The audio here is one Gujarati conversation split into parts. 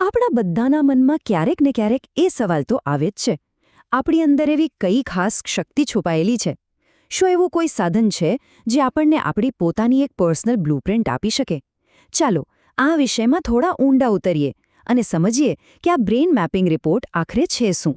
આપણા બધાના મનમાં ક્યારેક ને ક્યારેક એ સવાલ તો આવે જ છે, આપણી અંદર એવી કઈ ખાસ શક્તિ છુપાયેલી છે? શું એવું કોઈ સાધન છે જે આપણને આપણી પોતાની એક પર્સનલ બ્લુપ્રિન્ટ આપી શકે? ચાલો આ વિષયમાં થોડા ઊંડા ઉતરીએ અને સમજીએ કે આ બ્રેઇન મેપિંગ રિપોર્ટ આખરે છે શું.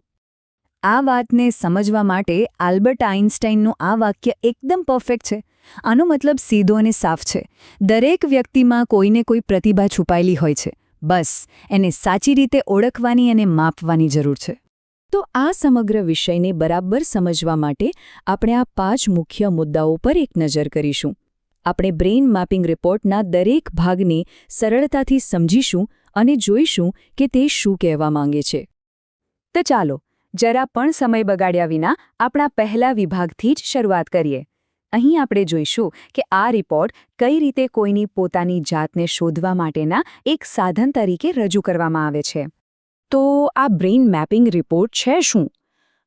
આ વાતને સમજવા માટે આલ્બર્ટ આઇન્સ્ટાઈનનું આ વાક્ય એકદમ પરફેક્ટ છે. આનો મતલબ સીધો અને સાફ છે. દરેક વ્યક્તિમાં કોઈને કોઈ પ્રતિભા છુપાયેલી હોય છે. બસ એને સાચી રીતે ઓળખવાની અને માપવાની જરૂર છે. તો આ સમગ્ર વિષયને બરાબર સમજવા માટે આપણે આ 5 મુખ્ય મુદ્દાઓ પર એક નજર કરીશું. આપણે બ્રેઇન મેપિંગ રિપોર્ટના દરેક ભાગને સરળતાથી સમજીશું અને જોઈશું કે તે શું કહેવા માંગે છે. તો ચાલો જરા પણ સમય બગાડ્યા વિના આપણા પહેલા વિભાગથી જ શરૂઆત કરીએ. અહીં આપણે જોઈશું કે આ રિપોર્ટ કઈ રીતે કોઈની પોતાની જાતને શોધવા માટેના એક સાધન તરીકે રજૂ કરવામાં આવે છે. તો આ બ્રેઇન મેપિંગ રિપોર્ટ છે શું?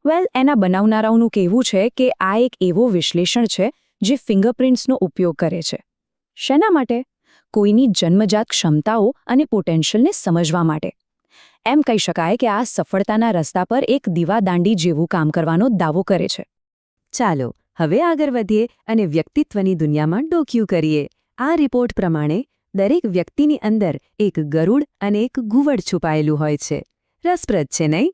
વેલ, એના બનાવનારાઓનું કહેવું છે કે આ એક એવો વિશ્લેષણ છે જે ફિંગરપ્રિન્ટ્સનો ઉપયોગ કરે છે. શેના માટે? કોઈની જન્મજાત ક્ષમતાઓ અને પોટેન્શિયલને સમજવા માટે. એમ કહી શકાય કે આ સફળતાના રસ્તા પર એક દીવાદાંડી જેવું કામ કરવાનો દાવો કરે છે. ચાલો હવે આગળ વધીએ અને વ્યક્તિત્વની દુનિયામાં ડોકિયું કરીએ. આ રિપોર્ટ પ્રમાણે દરેક વ્યક્તિની અંદર એક ગરુડ અને એક ઘુવડ છુપાયેલું હોય છે. રસપ્રદ છે નહીં?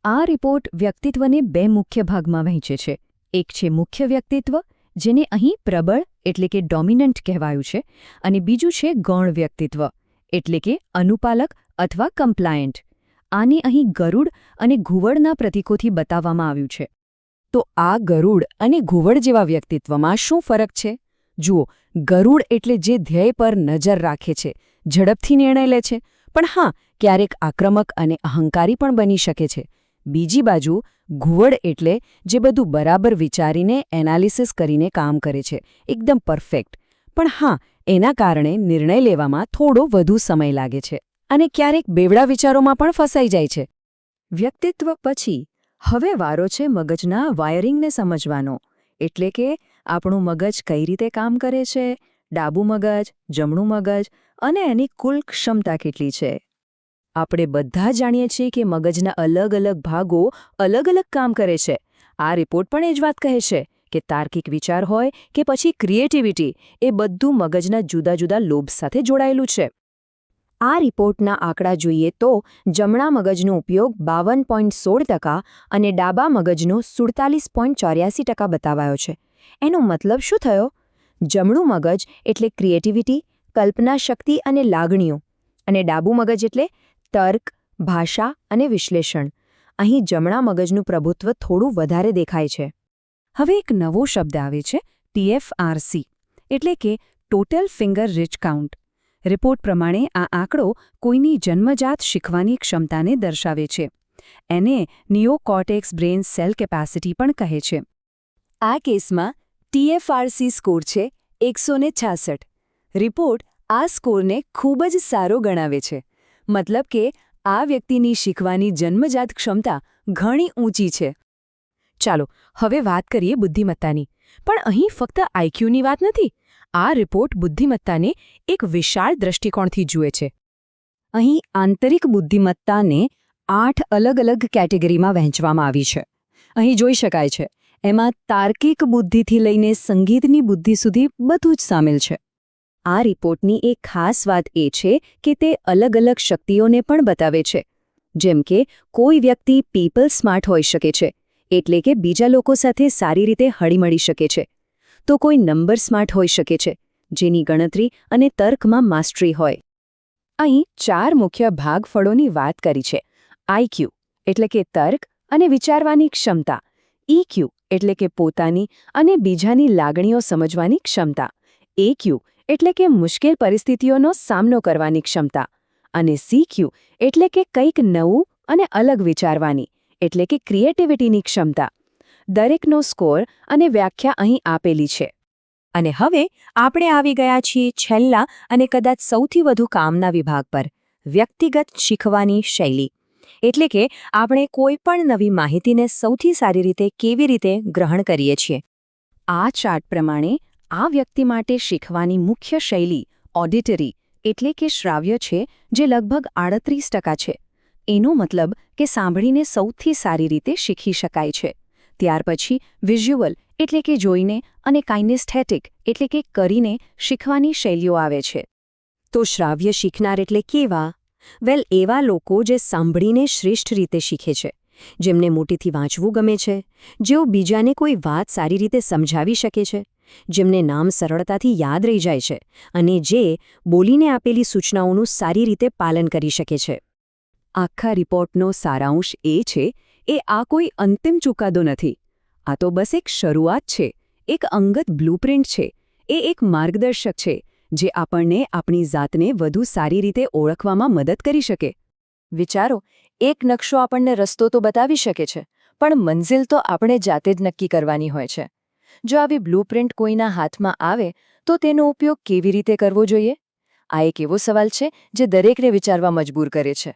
આ રિપોર્ટ વ્યક્તિત્વને 2 મુખ્ય ભાગમાં વહેંચે છે. એક છે મુખ્ય વ્યક્તિત્વ, જેને અહીં પ્રબળ એટલે કે ડોમિનન્ટ કહેવાયું છે, અને બીજું છે ગૌણ વ્યક્તિત્વ એટલે કે અનુપાલક અથવા કમ્પ્લાયન્ટ. આને અહીં ગરુડ અને ઘુવડના પ્રતીકોથી બતાવવામાં આવ્યું છે. તો આ ગરુડ અને ઘુવડ જેવા વ્યક્તિત્વમાં શું ફરક છે? જુઓ, ગરુડ એટલે જે ધ્યેય પર નજર રાખે છે, ઝડપથી નિર્ણય લે છે, પણ હા, ક્યારેક આક્રમક અને અહંકારી પણ બની શકે છે. બીજી બાજુ ઘુવડ એટલે જે બધું બરાબર વિચારીને એનાલિસિસ કરીને કામ કરે છે, એકદમ પરફેક્ટ. પણ હા, એના કારણે નિર્ણય લેવામાં થોડો વધુ સમય લાગે છે અને ક્યારેક બેવડા વિચારોમાં પણ ફસાઈ જાય છે. વ્યક્તિત્વ પછી હવે વારો છે મગજના વાયરિંગને સમજવાનો. એટલે કે આપણું મગજ કઈ રીતે કામ કરે છે, ડાબું મગજ, જમણું મગજ અને એની કુલ ક્ષમતા કેટલી છે. આપણે બધા જાણીએ છીએ કે મગજના અલગ અલગ ભાગો અલગ અલગ કામ કરે છે. આ રિપોર્ટ પણ એ જ વાત કહે છે કે તાર્કિક વિચાર હોય કે પછી ક્રિએટિવિટી, એ બધું મગજના જુદા જુદા લોબ્સ સાથે જોડાયેલું છે. આ રિપોર્ટના આંકડા જોઈએ તો જમણા મગજનો ઉપયોગ 52.16% અને ડાબા મગજનો 47.84% બતાવાયો છે. એનો મતલબ શું થયો? જમણું મગજ એટલે ક્રિએટિવિટી, કલ્પના શક્તિ અને લાગણીઓ, અને ડાબું મગજ એટલે તર્ક, ભાષા અને વિશ્લેષણ. અહીં જમણા મગજનું પ્રભુત્વ થોડું વધારે દેખાય છે. હવે એક નવો શબ્દ આવે છે, TFRC, એટલે કે total finger reach count. Report પ્રમાણે આ આંકડો કોઈની જન્મજાત શીખવાની ક્ષમતાને દર્શાવે છે. એને નિયોકોર્ટેક્સ બ્રેઇન સેલ કેપેસિટી પણ કહે છે. આ કેસમાં TFRC સ્કોર છે 166. રિપોર્ટ આ સ્કોરને ખૂબ જ સારો ગણાવે છે. મતલબ કે આ વ્યક્તિની શીખવાની જન્મજાત ક્ષમતા ઘણી ઊંચી છે. ચાલો હવે વાત કરીએ બુદ્ધિમત્તાની. પણ અહીં ફક્ત IQની વાત નથી. આ રિપોર્ટ બુદ્ધિમત્તાને એક વિશાળ દૃષ્ટિકોણથી જુએ છે. અહીં આંતરિક બુદ્ધિમત્તાને 8 અલગ અલગ કેટેગરીમાં વહેંચવામાં આવી છે. અહીં જોઈ શકાય છે, એમાં તાર્કિક બુદ્ધિથી લઈને સંગીતની બુદ્ધિ સુધી બધું જ સામેલ છે. આ રિપોર્ટની એક ખાસ વાત એ છે કે તે અલગ અલગ શક્તિઓને પણ બતાવે છે. જેમ કે કોઈ વ્યક્તિ પીપલ સ્માર્ટ હોઈ શકે છે, એટલે કે બીજા લોકો સાથે સારી રીતે હળીમળી શકે છે. તો કોઈ નંબર સ્માર્ટ હોઈ શકે છે, જેની ગણતરી અને તર્કમાં માસ્ટરી હોય. અહીં 4 મુખ્ય ભાગફળોની વાત કરી છે. IQ એટલે કે તર્ક અને વિચારવાની ક્ષમતા, EQ એટલે કે પોતાની અને બીજાની લાગણીઓ સમજવાની ક્ષમતા, AQ એટલે કે મુશ્કેલ પરિસ્થિતિઓનો સામનો કરવાની ક્ષમતા, અને CQ એટલે કે કંઈક નવું અને અલગ વિચારવાની એટલે કે ક્રિએટિવિટીની ક્ષમતા. દરેકનો સ્કોર અને વ્યાખ્યા અહીં આપેલી છે. અને હવે આપણે આવી ગયા છીએ છેલ્લા અને કદાચ સૌથી વધુ કામના વિભાગ પર, વ્યક્તિગત શીખવાની શૈલી. એટલે કે આપણે કોઈ પણ નવી માહિતીને સૌથી સારી રીતે કેવી રીતે ગ્રહણ કરીએ છીએ. આ ચાર્ટ પ્રમાણે આ વ્યક્તિ માટે શીખવાની મુખ્ય શૈલી ઓડિટરી એટલે કે શ્રાવ્ય છે જે લગભગ 38% છે. એનો મતલબ કે સાંભળીને સૌથી સારી રીતે શીખી શકાય છે. ત્યાર પછી વિઝ્યુઅલ એટલે કે જોઈને અને કાઇનેસ્થેટિક એટલે કે કરીને શીખવાની શૈલીઓ આવે છે. તો શ્રાવ્ય શીખનાર એટલે કેવા? વેલ, એવા લોકો જે સાંભળીને શ્રેષ્ઠ રીતે શીખે છે, જેમને મોટેથી વાંચવું ગમે છે, જેઓ બીજાને કોઈ વાત સારી રીતે સમજાવી શકે છે, જેમને નામ સરળતાથી યાદ રહી જાય છે અને જે બોલીને આપેલી સૂચનાઓનું સારી રીતે પાલન કરી શકે છે. આખા રિપોર્ટનો સારાંશ એ છે એ આ કોઈ અંતિમ ચુકાદો નથી. આ તો બસ એક શરૂઆત છે, એક અંગત બ્લુપ્રિન્ટ છે, એ એક માર્ગદર્શક છે જે આપણને આપણી જાતને વધુ સારી રીતે ઓળખવામાં મદદ કરી શકે. વિચારો, એક નકશો આપણને રસ્તો તો બતાવી શકે છે, પણ મંઝિલ તો આપણે જાતે જ નક્કી કરવાની હોય છે. જો આવી બ્લુપ્રિન્ટ કોઈના હાથમાં આવે તો તેનો ઉપયોગ કેવી રીતે કરવો જોઈએ? આ એક એવો સવાલ છે જે દરેકને વિચારવા મજબૂર કરે છે.